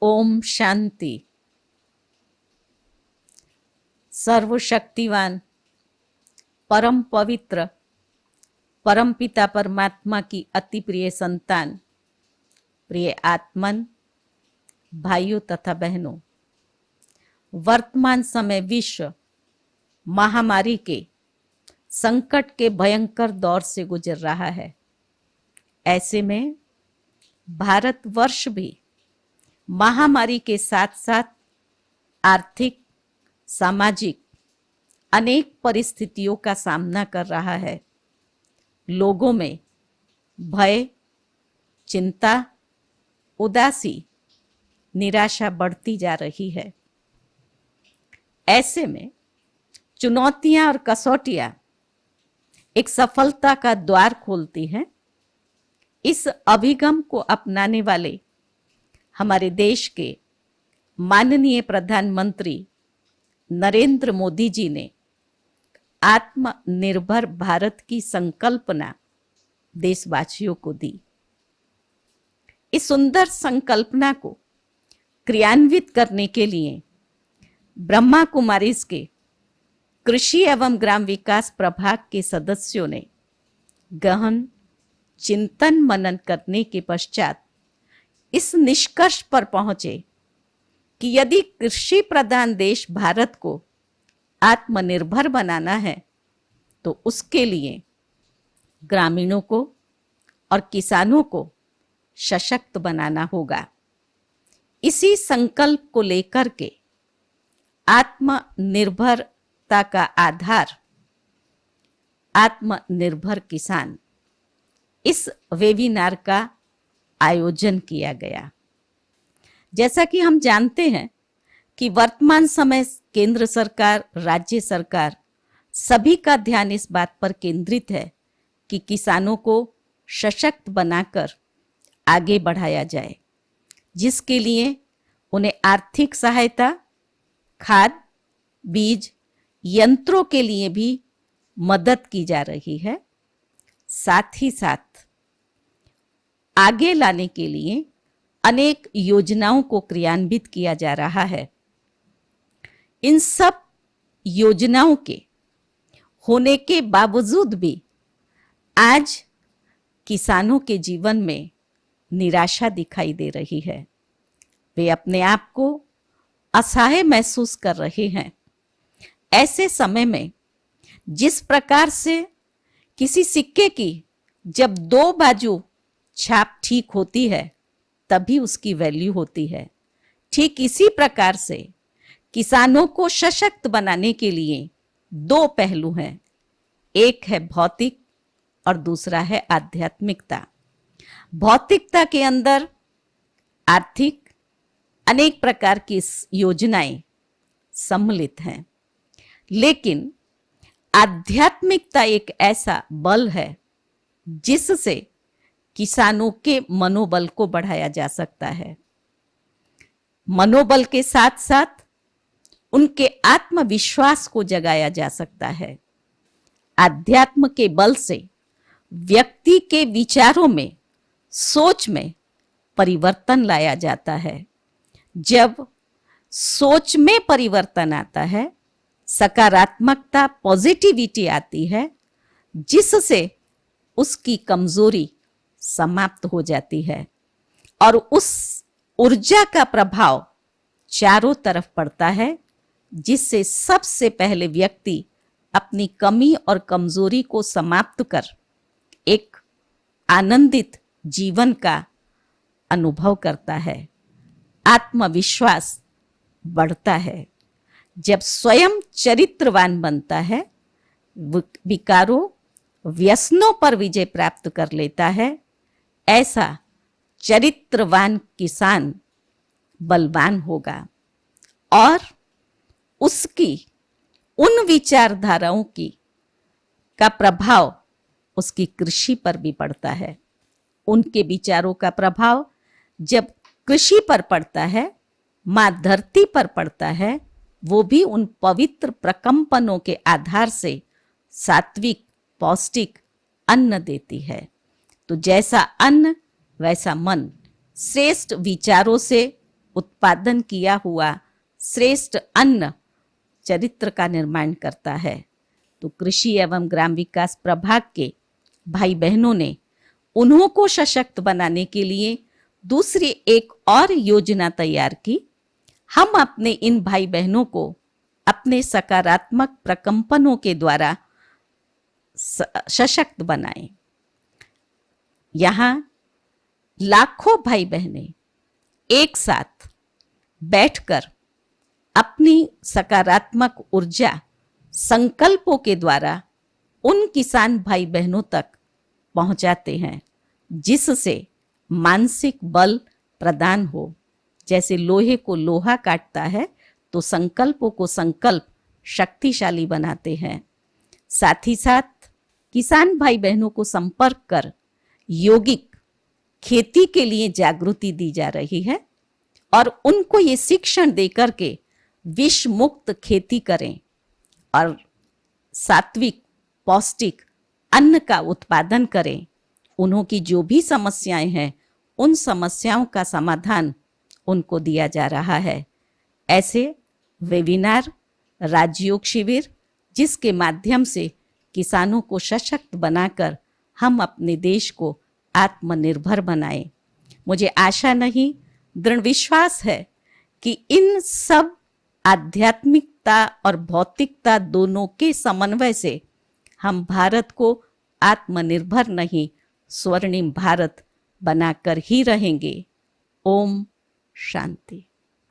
ओम शांति। सर्वशक्तिवान परम पवित्र परम पिता परमात्मा की अति प्रिय संतान, प्रिय आत्मन, भाइयों तथा बहनों, वर्तमान समय विश्व महामारी के संकट के भयंकर दौर से गुजर रहा है। ऐसे में भारतवर्ष भी महामारी के साथ साथ आर्थिक, सामाजिक अनेक परिस्थितियों का सामना कर रहा है। लोगों में भय, चिंता, उदासी, निराशा बढ़ती जा रही है। ऐसे में चुनौतियां और कसौटियां एक सफलता का द्वार खोलती हैं। इस अभिगम को अपनाने वाले हमारे देश के माननीय प्रधानमंत्री नरेंद्र मोदी जी ने आत्मनिर्भर भारत की संकल्पना देशवासियों को दी। इस सुंदर संकल्पना को क्रियान्वित करने के लिए ब्रह्मा कुमारीज के कृषि एवं ग्राम विकास प्रभाग के सदस्यों ने गहन चिंतन मनन करने के पश्चात इस निष्कर्ष पर पहुंचे कि यदि कृषि प्रधान देश भारत को आत्मनिर्भर बनाना है तो उसके लिए ग्रामीणों को और किसानों को सशक्त बनाना होगा। इसी संकल्प को लेकर के आत्मनिर्भरता का आधार आत्मनिर्भर किसान, इस वेबिनार का आयोजन किया गया। जैसा कि हम जानते हैं कि वर्तमान समय केंद्र सरकार, राज्य सरकार सभी का ध्यान इस बात पर केंद्रित है कि किसानों को सशक्त बनाकर आगे बढ़ाया जाए, जिसके लिए उन्हें आर्थिक सहायता, खाद, बीज, यंत्रों के लिए भी मदद की जा रही है। साथ ही साथ आगे लाने के लिए अनेक योजनाओं को क्रियान्वित किया जा रहा है। इन सब योजनाओं के होने के बावजूद भी आज किसानों के जीवन में निराशा दिखाई दे रही है। वे अपने आप को असहाय महसूस कर रहे हैं। ऐसे समय में जिस प्रकार से किसी सिक्के की जब दो बाजू छाप ठीक होती है तभी उसकी वैल्यू होती है, ठीक इसी प्रकार से किसानों को सशक्त बनाने के लिए दो पहलू हैं। एक है भौतिक और दूसरा है आध्यात्मिकता। भौतिकता के अंदर आर्थिक अनेक प्रकार की योजनाएं सम्मिलित हैं, लेकिन आध्यात्मिकता एक ऐसा बल है जिससे किसानों के मनोबल को बढ़ाया जा सकता है। मनोबल के साथ साथ उनके आत्मविश्वास को जगाया जा सकता है। आध्यात्म के बल से व्यक्ति के विचारों में, सोच में परिवर्तन लाया जाता है। जब सोच में परिवर्तन आता है, सकारात्मकता, पॉजिटिविटी आती है, जिससे उसकी कमजोरी समाप्त हो जाती है और उस ऊर्जा का प्रभाव चारों तरफ पड़ता है, जिससे सबसे पहले व्यक्ति अपनी कमी और कमजोरी को समाप्त कर एक आनंदित जीवन का अनुभव करता है। आत्मविश्वास बढ़ता है। जब स्वयं चरित्रवान बनता है, विकारों, व्यसनों पर विजय प्राप्त कर लेता है, ऐसा चरित्रवान किसान बलवान होगा और उसकी उन विचारधाराओं का प्रभाव उसकी कृषि पर भी पड़ता है। उनके विचारों का प्रभाव जब कृषि पर पड़ता है, मां धरती पर पड़ता है, वो भी उन पवित्र प्रकंपनों के आधार से सात्विक, पौष्टिक अन्न देती है। तो जैसा अन्न वैसा मन, श्रेष्ठ विचारों से उत्पादन किया हुआ श्रेष्ठ अन्न चरित्र का निर्माण करता है। तो कृषि एवं ग्राम विकास प्रभाग के भाई बहनों ने उन्हों को सशक्त बनाने के लिए दूसरी एक और योजना तैयार की। हम अपने इन भाई बहनों को अपने सकारात्मक प्रकंपनों के द्वारा सशक्त बनाएं। यहाँ लाखों भाई बहनें एक साथ बैठकर अपनी सकारात्मक ऊर्जा संकल्पों के द्वारा उन किसान भाई बहनों तक पहुंचाते हैं, जिससे मानसिक बल प्रदान हो। जैसे लोहे को लोहा काटता है तो संकल्पों को संकल्प शक्तिशाली बनाते हैं। साथ ही साथ किसान भाई बहनों को संपर्क कर यौगिक खेती के लिए जागृति दी जा रही है और उनको ये शिक्षण देकर के विष मुक्त खेती करें और सात्विक पौष्टिक अन्न का उत्पादन करें। उन्हों की जो भी समस्याएं हैं उन समस्याओं का समाधान उनको दिया जा रहा है। ऐसे वेबिनार, राजयोग शिविर, जिसके माध्यम से किसानों को सशक्त बनाकर हम अपने देश को आत्मनिर्भर बनाएं। मुझे आशा नहीं, दृढ़ विश्वास है कि इन सब आध्यात्मिकता और भौतिकता दोनों के समन्वय से हम भारत को आत्मनिर्भर नहीं, स्वर्णिम भारत बनाकर ही रहेंगे। ओम शांति।